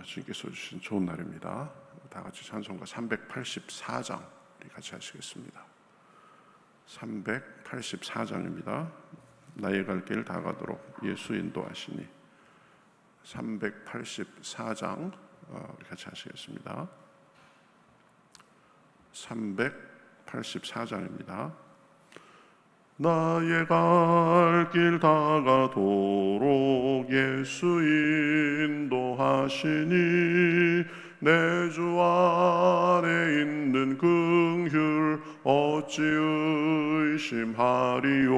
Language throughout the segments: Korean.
주님께서 주신 좋은 날입니다. 다 같이 찬송가 384장 우리 같이 하시겠습니다. 384장입니다. 나의 갈 길 다 가도록 예수 인도하시니. 384장 우리 같이 하시겠습니다. 384장입니다. 나의 갈 길 다 가도록 예수 인도하시니 내 주 안에 있는 긍휼 어찌 의심하리요.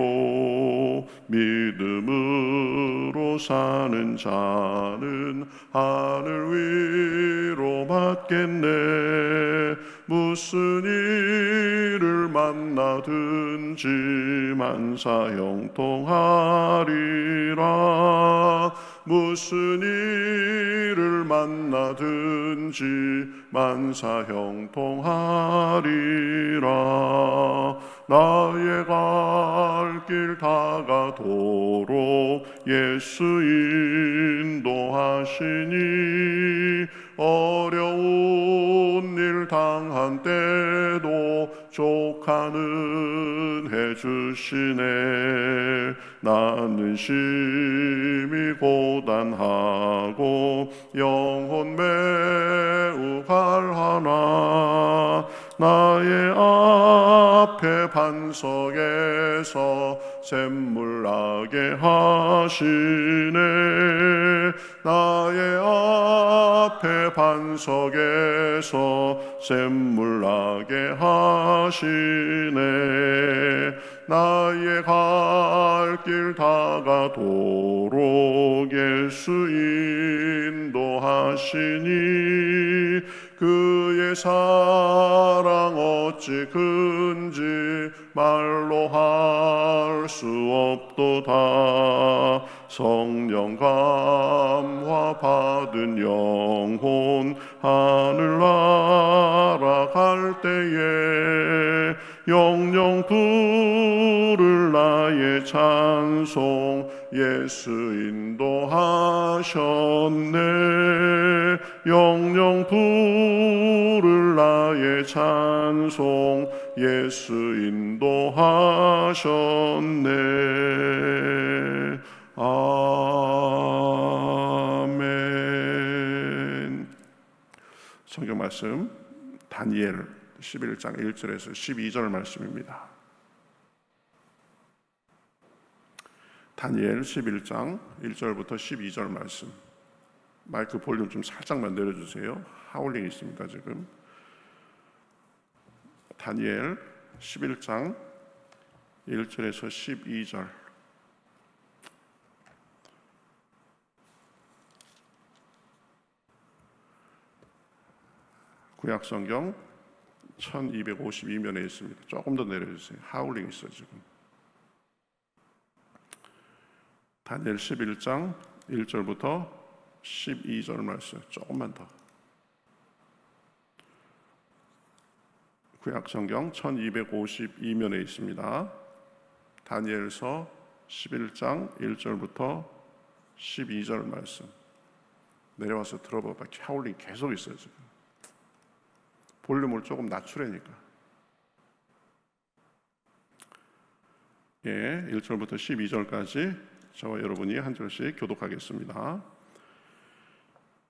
믿음으로 사는 자는 하늘 위로 받겠네. 무슨 일을 만나든지 만사 형통하리라. 무슨 일을 만나든지 만사 형통하리라. 나의 갈 길 다 가도록 예수 인도하시니 어려운 일 당한 때도 족하는 해주시네. 나는 심히 고단하고 영혼 매우 갈하나 나의 앞에 반석에서 샘물 나게 하시네. 나의 앞에 반석에서 샘물 나게 하시네. 나의 갈 길 다 가도록 예수 인도하시니 그의 사랑 어찌 큰지 말로 할 수 없도다. 성령 감화 받은 영혼 하늘 날아갈 때에 영영 부를 나의 찬송 예수 인도하셨네. 영영 부를 나의 찬송 예수 인도하셨네. 아멘. 성경 말씀 다니엘 11장 1절에서 12절 말씀입니다. 다니엘 11장 1절부터 12절 말씀. 마이크 볼륨 좀 살짝만 내려주세요. 하울링이 있습니다 지금. 다니엘 11장 1절에서 12절. 구약성경 1252면에 있습니다. 조금 더 내려주세요. 하울링 있어 지금. 다니엘 11장 1절부터 12절 말씀 조금만 더. 구약성경 1252면에 있습니다. 다니엘서 11장 1절부터 12절 말씀. 내려와서 들어봐봐. 하울링 계속 있어요 지금. 볼륨을 조금 낮추라니까. 예, 1절부터 12절까지 저와 여러분이 한 절씩 교독하겠습니다.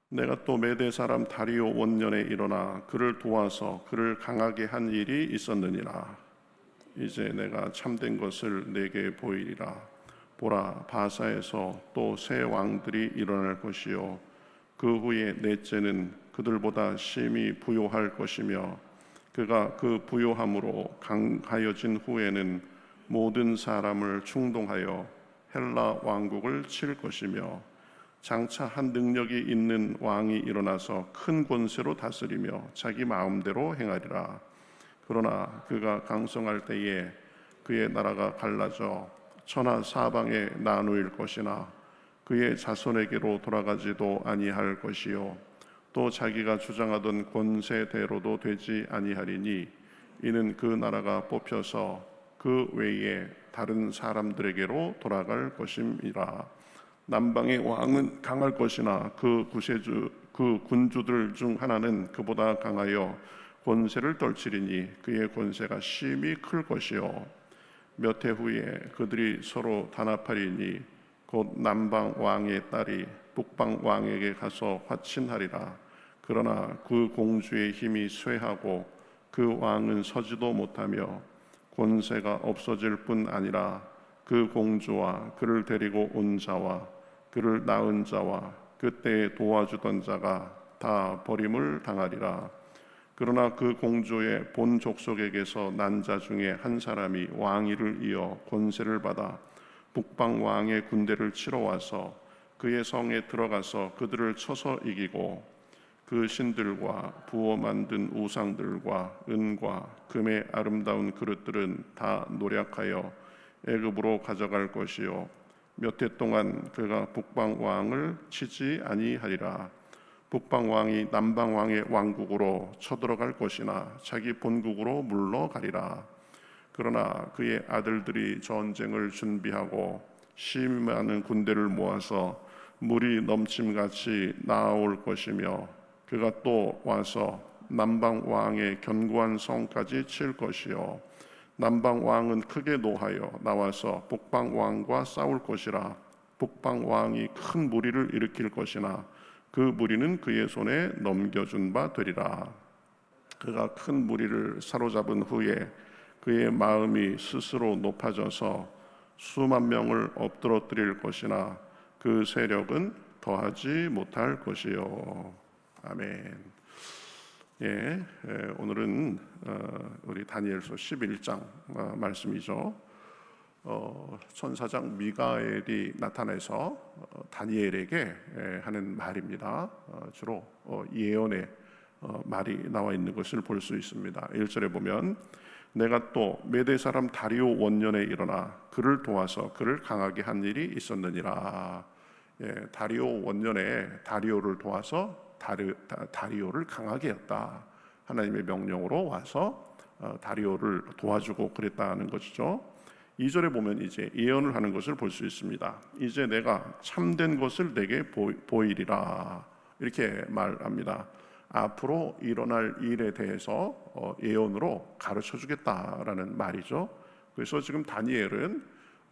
내가 또 메대 사람 다리오 원년에 일어나 그를 도와서 그를 강하게 한 일이 있었느니라. 이제 내가 참된 것을 내게 보이리라. 보라, 바사에서 또 새 왕들이 일어날 것이요 그 후에 넷째는 그들보다 심히 부요할 것이며 그가 그 부요함으로 강하여진 후에는 모든 사람을 충동하여 헬라 왕국을 칠 것이며 장차 한 능력이 있는 왕이 일어나서 큰 권세로 다스리며 자기 마음대로 행하리라. 그러나 그가 강성할 때에 그의 나라가 갈라져 천하 사방에 나누일 것이나 그의 자손에게로 돌아가지도 아니할 것이요 또 자기가 주장하던 권세대로도 되지 아니하리니 이는 그 나라가 뽑혀서 그 외에 다른 사람들에게로 돌아갈 것임이라. 남방의 왕은 강할 것이나 그 그 군주들 중 하나는 그보다 강하여 권세를 떨치리니 그의 권세가 심히 클 것이요 몇 해 후에 그들이 서로 단합하리니 곧 남방 왕의 딸이 북방 왕에게 가서 화친하리라. 그러나 그 공주의 힘이 쇠하고 그 왕은 서지도 못하며 권세가 없어질 뿐 아니라 그 공주와 그를 데리고 온 자와 그를 낳은 자와 그때에 도와주던 자가 다 버림을 당하리라. 그러나 그 공주의 본 족속에게서 난 자 중에 한 사람이 왕위를 이어 권세를 받아 북방 왕의 군대를 치러 와서 그의 성에 들어가서 그들을 쳐서 이기고 그 신들과 부어 만든 우상들과 은과 금의 아름다운 그릇들은 다 노략하여 애굽으로 가져갈 것이요 몇 해 동안 그가 북방 왕을 치지 아니하리라. 북방 왕이 남방 왕의 왕국으로 쳐들어갈 것이나 자기 본국으로 물러가리라. 그러나 그의 아들들이 전쟁을 준비하고 심히 많은 군대를 모아서 물이 넘침같이 나아올 것이며 그가 또 와서 남방 왕의 견고한 성까지 칠 것이요 남방 왕은 크게 노하여 나와서 북방 왕과 싸울 것이라. 북방 왕이 큰 무리를 일으킬 것이나 그 무리는 그의 손에 넘겨준 바 되리라. 그가 큰 무리를 사로잡은 후에 그의 마음이 스스로 높아져서 수만 명을 엎드러뜨릴 것이나 그 세력은 더하지 못할 것이요. 아멘. 오늘은 우리 다니엘서 11장 말씀이죠. 천사장 미가엘이 나타나서 다니엘에게 하는 말입니다. 주로 예언의 말이 나와 있는 것을 볼 수 있습니다. 1절에 보면 내가 또 메대 사람 다리오 원년에 일어나 그를 도와서 그를 강하게 한 일이 있었느니라. 다리오 원년에 다리오를 도와서 다리오를 강하게 했다. 하나님의 명령으로 와서 다리오를 도와주고 그랬다는 것이죠. 2절에 보면 이제 예언을 하는 것을 볼 수 있습니다. 이제 내가 참된 것을 내게 보이리라 이렇게 말합니다. 앞으로 일어날 일에 대해서 예언으로 가르쳐 주겠다라는 말이죠. 그래서 지금 다니엘은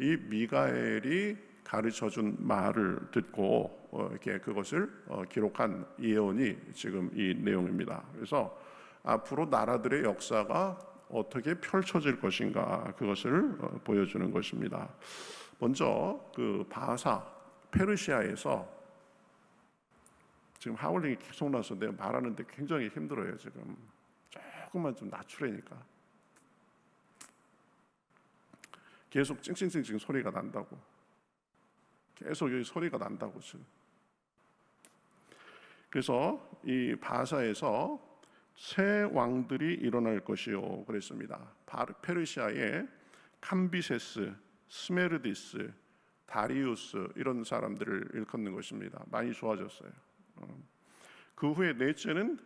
이 미가엘이 가르쳐 준 말을 듣고 이렇게 그것을 기록한 예언이 지금 이 내용입니다. 그래서 앞으로 나라들의 역사가 어떻게 펼쳐질 것인가 그것을 보여주는 것입니다. 먼저 그 바사 페르시아에서 지금 하울링이 계속 나서 내가 말하는데 굉장히 힘들어요. 지금 조금만 좀 낮추려니까 계속 찡찡찡찡 소리가 난다고. 계속 여기 소리가 난다고 지금. 그래서 이 바사에서 새 왕들이 일어날 것이요 그랬습니다. 페르시아의 캄비세스, 스메르디스, 다리우스 이런 사람들을 일컫는 것입니다. 많이 좋아졌어요. 그 후에 넷째는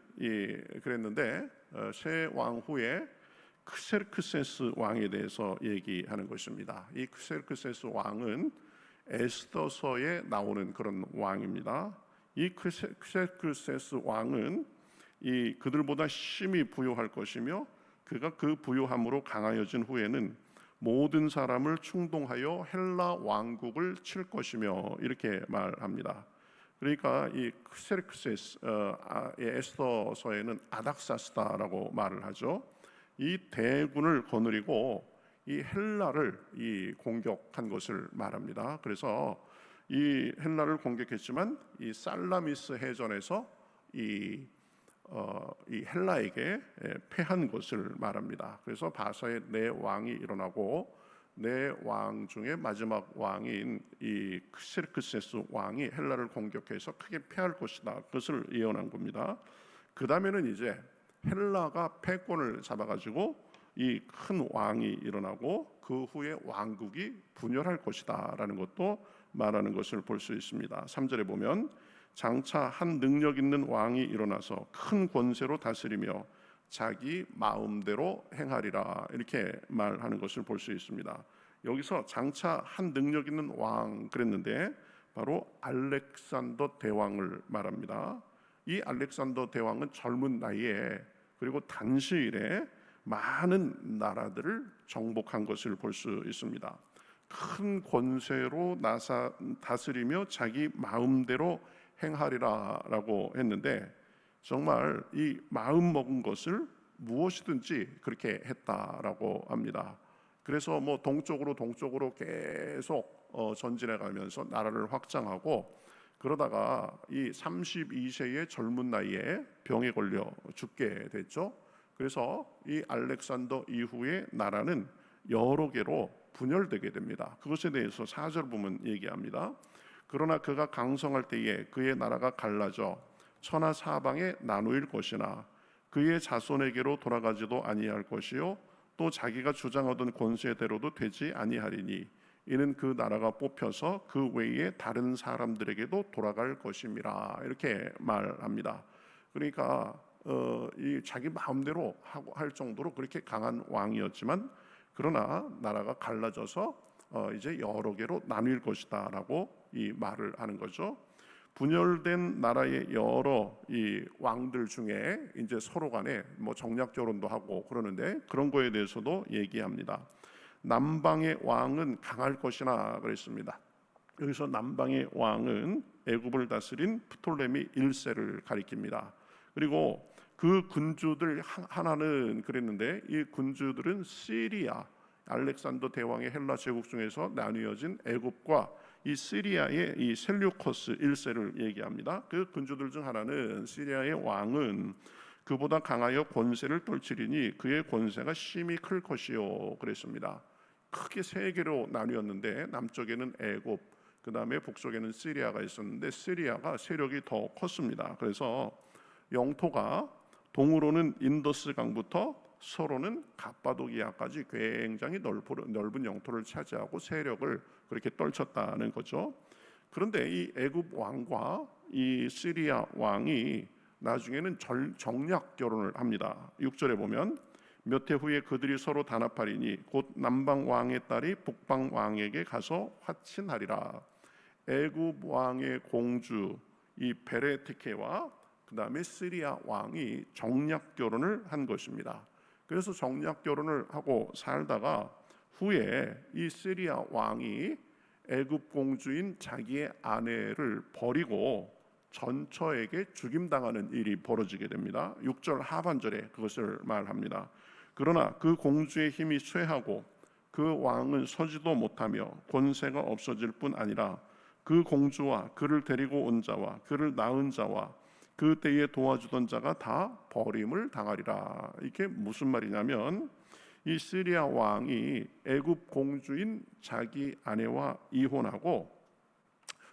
그랬는데 새 왕 후에 크세르크세스 왕에 대해서 얘기하는 것입니다. 이 크세르크세스 왕은 에스더서에 나오는 그런 왕입니다. 이 크세르크세스 왕은 그들보다 심히 부유할 것이며 그가 그 부유함으로 강하여진 후에는 모든 사람을 충동하여 헬라 왕국을 칠 것이며 이렇게 말합니다. 그러니까 이 크세르크세스 에스더서에는 아닥사스다라고 말을 하죠. 이 대군을 거느리고 이 헬라를 공격한 것을 말합니다. 그래서 이 헬라를 공격했지만 이 살라미스 해전에서 이 헬라에게 패한 것을 말합니다. 그래서 바사에 네 왕이 일어나고 네 왕 중에 마지막 왕인 이 크세르크세스 왕이 헬라를 공격해서 크게 패할 것이다. 그것을 예언한 겁니다. 그 다음에는 이제 헬라가 패권을 잡아가지고 이 큰 왕이 일어나고 그 후에 왕국이 분열할 것이다라는 것도 말하는 것을 볼 수 있습니다. 3절에 보면 장차 한 능력 있는 왕이 일어나서 큰 권세로 다스리며 자기 마음대로 행하리라 이렇게 말하는 것을 볼 수 있습니다. 여기서 장차 한 능력 있는 왕 그랬는데 바로 알렉산더 대왕을 말합니다. 이 알렉산더 대왕은 젊은 나이에 그리고 단시일에 많은 나라들을 정복한 것을 볼 수 있습니다. 큰 권세로 다스리며 자기 마음대로 행하리라라고 했는데 정말 이 마음 먹은 것을 무엇이든지 그렇게 했다라고 합니다. 그래서 뭐 동쪽으로 계속 전진해 가면서 나라를 확장하고 그러다가 이 32세의 젊은 나이에 병에 걸려 죽게 됐죠. 그래서 이 알렉산더 이후의 나라는 여러 개로 분열되게 됩니다. 그것에 대해서 4절 보면 얘기합니다. 그러나 그가 강성할 때에 그의 나라가 갈라져 천하 사방에 나누일 것이나 그의 자손에게로 돌아가지도 아니할 것이요 또 자기가 주장하던 권세대로도 되지 아니하리니 이는 그 나라가 뽑혀서 그 외에 다른 사람들에게도 돌아갈 것임이라 이렇게 말합니다. 그러니까 이 자기 마음대로 할 정도로 그렇게 강한 왕이었지만 그러나 나라가 갈라져서 이제 여러 개로 나뉠 것이다라고 이 말을 하는 거죠. 분열된 나라의 여러 이 왕들 중에 이제 서로 간에 뭐 정략 결혼도 하고 그러는데 그런 거에 대해서도 얘기합니다. 남방의 왕은 강할 것이나 그랬습니다. 여기서 남방의 왕은 애굽을 다스린 프톨레미 1세를 가리킵니다. 그리고 그 군주들 하나는 그랬는데 이 군주들은 시리아 알렉산더 대왕의 헬라 제국 중에서 나뉘어진 애굽과 이 시리아의 이 셀류커스 1세를 얘기합니다. 그 군주들 중 하나는 시리아의 왕은 그보다 강하여 권세를 떨치리니 그의 권세가 심히 클 것이요 그랬습니다. 크게 세 개로 나뉘었는데 남쪽에는 애굽, 그 다음에 북쪽에는 시리아가 있었는데 시리아가 세력이 더 컸습니다. 그래서 영토가 동으로는 인더스 강부터 서로는 갑바도기아까지 굉장히 넓은 영토를 차지하고 세력을 그렇게 떨쳤다는 거죠. 그런데 이 애굽 왕과 이 시리아 왕이 나중에는 정략 결혼을 합니다. 6절에 보면 몇 해 후에 그들이 서로 단합하리니 곧 남방 왕의 딸이 북방 왕에게 가서 화친하리라. 애굽 왕의 공주 이 베레티케와 그 다음에 시리아 왕이 정략 결혼을 한 것입니다. 그래서 정략 결혼을 하고 살다가 후에 이 시리아 왕이 애굽 공주인 자기의 아내를 버리고 전처에게 죽임당하는 일이 벌어지게 됩니다. 6절 하반절에 그것을 말합니다. 그러나 그 공주의 힘이 쇠하고 그 왕은 서지도 못하며 권세가 없어질 뿐 아니라 그 공주와 그를 데리고 온 자와 그를 낳은 자와 그 때에 도와주던 자가 다 버림을 당하리라. 이게 무슨 말이냐면 이 시리아 왕이 애굽 공주인 자기 아내와 이혼하고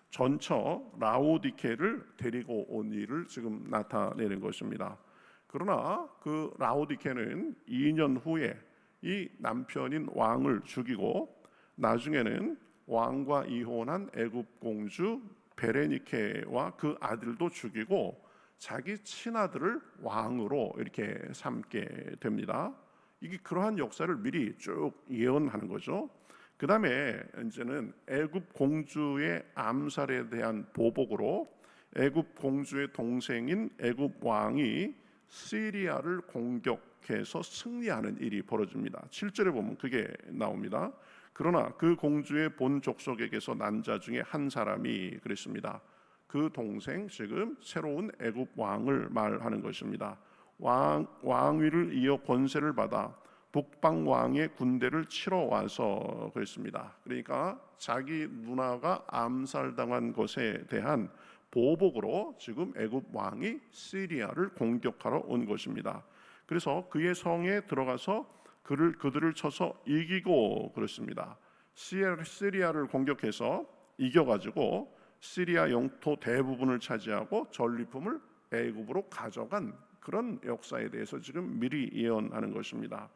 전처 라오디케를 데리고 온 일을 지금 나타내는 것입니다. 그러나 그 라오디케는 2년 후에 이 남편인 왕을 죽이고 나중에는 왕과 이혼한 애굽 공주 베레니케와 그 아들도 죽이고 자기 친아들을 왕으로 이렇게 삼게 됩니다. 이게 그러한 역사를 미리 쭉 예언하는 거죠. 그 다음에 이제는 애굽 공주의 암살에 대한 보복으로 애굽 공주의 동생인 애굽 왕이 시리아를 공격해서 승리하는 일이 벌어집니다. 7절에 보면 그게 나옵니다. 그러나 그 공주의 본 족속에게서 난 자 중에 한 사람이 그랬습니다. 그 동생 지금 새로운 애굽 왕을 말하는 것입니다. 왕위를 이어 권세를 받아 북방 왕의 군대를 치러 와서 그랬습니다. 그러니까 자기 누나가 암살당한 것에 대한 보복으로 지금 애굽 왕이 시리아를 공격하러 온 것입니다. 그래서 그의 성에 들어가서 그들을 쳐서 이기고 그렇습니다. 시리아를 공격해서 이겨가지고 시리아 영토 대부분을 차지하고 전리품을 애굽으로 가져간 그런 역사에 대해서 지금 미리 예언하는 것입니다.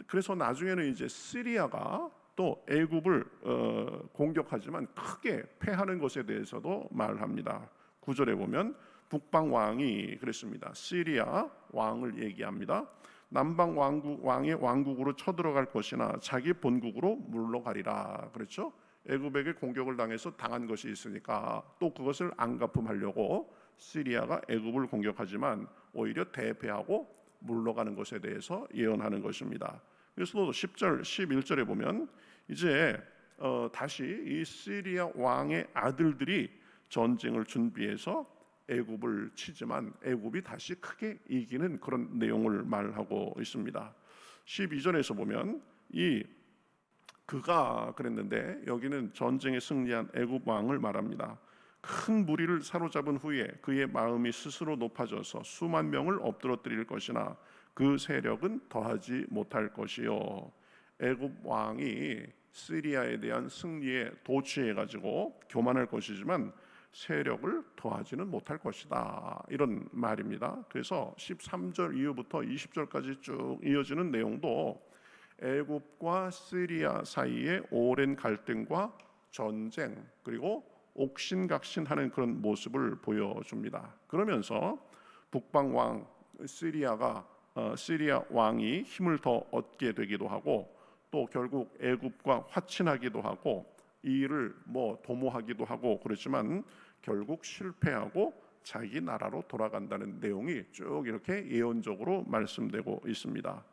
그래서 나중에는 이제 시리아가 또 애굽을 공격하지만 크게 패하는 것에 대해서도 말합니다. 9절에 보면 북방 왕이 그랬습니다. 시리아 왕을 얘기합니다. 남방 왕의 왕국으로 쳐들어갈 것이나 자기 본국으로 물러가리라. 그렇죠? 애굽에게 공격을 당해서 당한 것이 있으니까 또 그것을 안갚음하려고 시리아가 애굽을 공격하지만 오히려 대패하고 물러가는 것에 대해서 예언하는 것입니다. 그래서 또 10절, 11절에 보면 이제 다시 이 시리아 왕의 아들들이 전쟁을 준비해서 애굽을 치지만 애굽이 다시 크게 이기는 그런 내용을 말하고 있습니다. 12절에서 보면 그가 그랬는데 여기는 전쟁에 승리한 애굽 왕을 말합니다. 큰 무리를 사로잡은 후에 그의 마음이 스스로 높아져서 수만 명을 엎드러뜨릴 것이나 그 세력은 더하지 못할 것이요. 애굽 왕이 시리아에 대한 승리에 도취해가지고 교만할 것이지만 세력을 더하지는 못할 것이다, 이런 말입니다. 그래서 13절 이후부터 20절까지 쭉 이어지는 내용도 애굽과 시리아 사이의 오랜 갈등과 전쟁 그리고 옥신각신하는 그런 모습을 보여줍니다. 그러면서 북방 왕 시리아 왕이 힘을 더 얻게 되기도 하고 또 결국 애굽과 화친하기도 하고 이 일을 도모하기도 하고 그렇지만 결국 실패하고 자기 나라로 돌아간다는 내용이 쭉 이렇게 예언적으로 말씀되고 있습니다.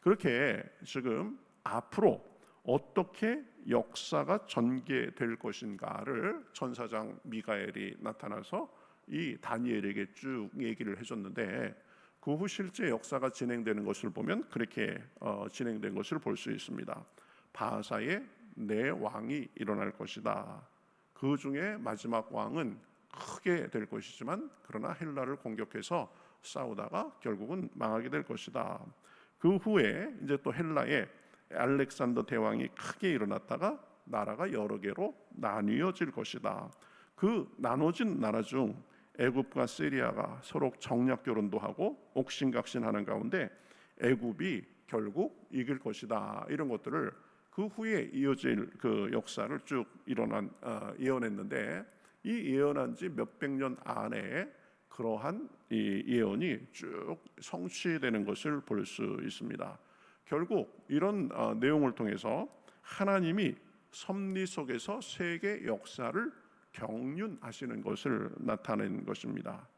그렇게 지금 앞으로 어떻게 역사가 전개될 것인가를 천사장 미가엘이 나타나서 이 다니엘에게 쭉 얘기를 해줬는데 그 후 실제 역사가 진행되는 것을 보면 그렇게 진행된 것을 볼 수 있습니다. 바하사의 네 왕이 일어날 것이다. 그 중에 마지막 왕은 크게 될 것이지만 그러나 헬라를 공격해서 싸우다가 결국은 망하게 될 것이다. 그 후에 이제 또 헬라의 알렉산더 대왕이 크게 일어났다가 나라가 여러 개로 나뉘어질 것이다. 그 나눠진 나라 중 애굽과 시리아가 서로 정략 결혼도 하고 옥신각신하는 가운데 애굽이 결국 이길 것이다. 이런 것들을 그 후에 이어질 그 역사를 쭉 예언했는데 이 예언한 지 몇백 년 안에 그러한 이 예언이 쭉 성취되는 것을 볼 수 있습니다. 결국 이런 내용을 통해서 하나님이 섭리 속에서 세계 역사를 경륜하시는 것을 나타낸 것입니다.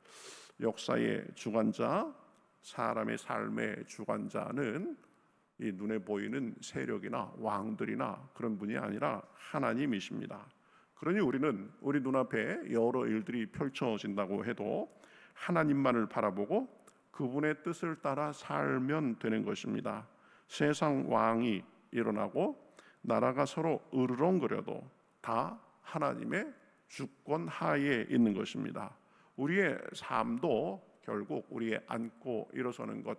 역사의 주관자, 사람의 삶의 주관자는 이 눈에 보이는 세력이나 왕들이나 그런 분이 아니라 하나님이십니다. 그러니 우리는 우리 눈앞에 여러 일들이 펼쳐진다고 해도 하나님만을 바라보고 그분의 뜻을 따라 살면 되는 것입니다. 세상 왕이 일어나고 나라가 서로 으르렁거려도 다 하나님의 주권 하에 있는 것입니다. 우리의 삶도 결국 우리의 앉고 일어서는 것,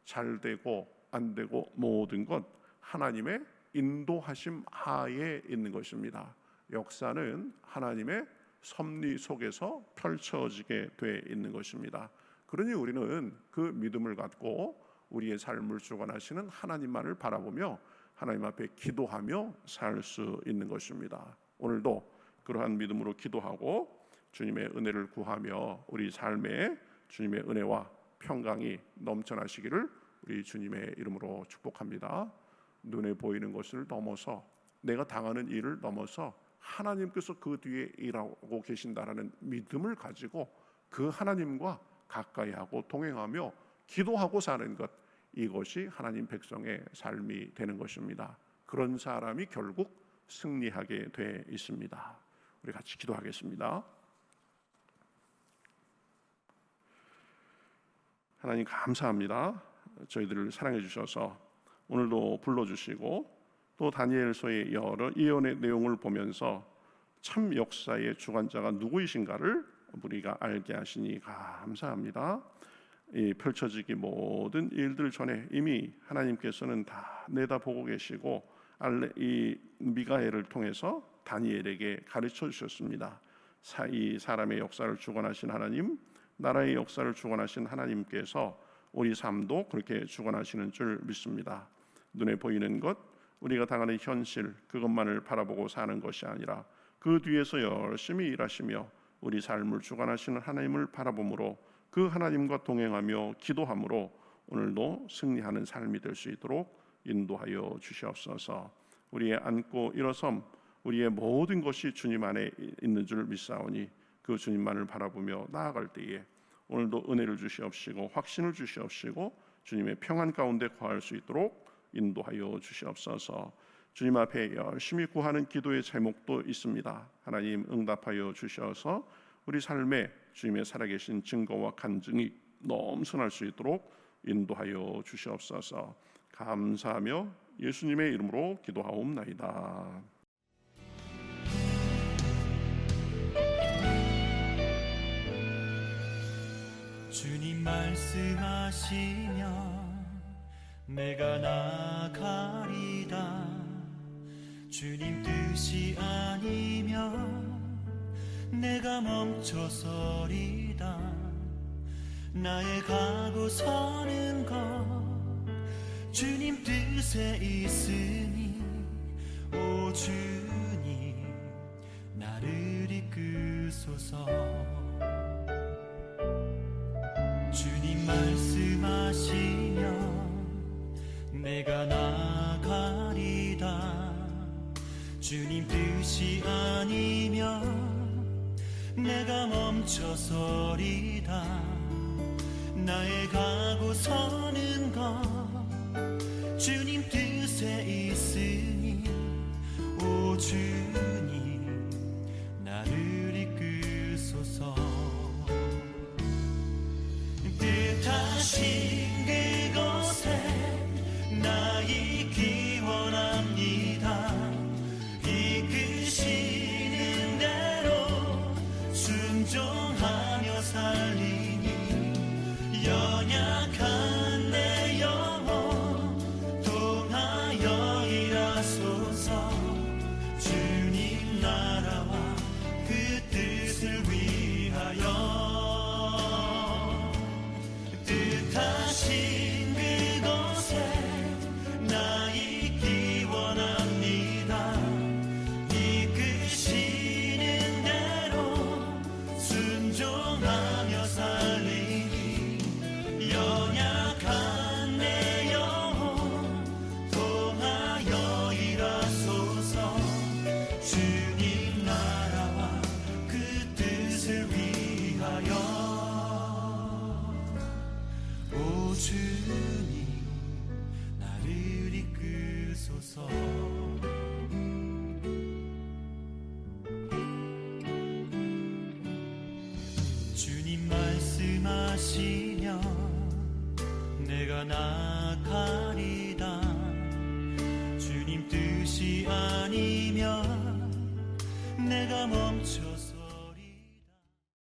잘 되고 안 되고 모든 것 하나님의 인도하심 하에 있는 것입니다. 역사는 하나님의 섭리 속에서 펼쳐지게 돼 있는 것입니다. 그러니 우리는 그 믿음을 갖고 우리의 삶을 주관하시는 하나님만을 바라보며 하나님 앞에 기도하며 살 수 있는 것입니다. 오늘도 그러한 믿음으로 기도하고 주님의 은혜를 구하며 우리 삶에 주님의 은혜와 평강이 넘쳐나시기를 우리 주님의 이름으로 축복합니다. 눈에 보이는 것을 넘어서 내가 당하는 일을 넘어서 하나님께서 그 뒤에 일하고 계신다라는 믿음을 가지고 그 하나님과 가까이하고 동행하며 기도하고 사는 것, 이것이 하나님 백성의 삶이 되는 것입니다. 그런 사람이 결국 승리하게 돼 있습니다. 우리 같이 기도하겠습니다. 하나님 감사합니다. 저희들을 사랑해 주셔서 오늘도 불러주시고 또 다니엘서의 여러 예언의 내용을 보면서 참 역사의 주관자가 누구이신가를 우리가 알게 하시니 감사합니다. 이 펼쳐지기 모든 일들 전에 이미 하나님께서는 다 내다보고 계시고 이 미가엘을 통해서 다니엘에게 가르쳐 주셨습니다. 이 사람의 역사를 주관하신 하나님, 나라의 역사를 주관하신 하나님께서 우리 삶도 그렇게 주관하시는 줄 믿습니다. 눈에 보이는 것, 우리가 당하는 현실, 그것만을 바라보고 사는 것이 아니라 그 뒤에서 열심히 일하시며 우리 삶을 주관하시는 하나님을 바라봄으로 그 하나님과 동행하며 기도함으로 오늘도 승리하는 삶이 될 수 있도록 인도하여 주시옵소서. 우리의 앉고 일어섬, 우리의 모든 것이 주님 안에 있는 줄 믿사오니 그 그 주님만을 바라보며 나아갈 때에 오늘도 은혜를 주시옵시고 확신을 주시옵시고 주님의 평안 가운데 거할 수 있도록 인도하여 주시옵소서. 주님 앞에 열심히 구하는 기도의 제목도 있습니다. 하나님 응답하여 주셔서 우리 삶에 주님의 살아계신 증거와 간증이 넘쳐날 수 있도록 인도하여 주시옵소서. 감사하며 예수님의 이름으로 기도하옵나이다. 주님 말씀하시면 내가 나가리다. 주님 뜻이 아니면 내가 멈춰서리다. 나의 가고 서는 것 주님 뜻에 있으니 오 주님 나를 이끄소서. 주님 말씀하시면 내가 나가리다. 주님 뜻이 아니면 내가 멈춰서리다. 나의 가고 서는 것 주님 뜻에 있으니 오 주님 나를 이끄소서. 뜻하신 그곳에 나 있기 원합니다. 이끄시는 대로 순종하며 살리니 연약한 내 영혼 통하여 일하소서. 주님 나라와 그 뜻을 위하여 뜻하신 그곳에 나 있기 원합니다. 이끄시는 대로 순종하며 살리니 연약한 내 영혼 통하여 일하소서. 주님 나라와 그 뜻을 위하여 오 주님 나를 이끄소서. 주님 말씀하시면 내가 나가리다. 주님 뜻이 아니면 내가 멈춰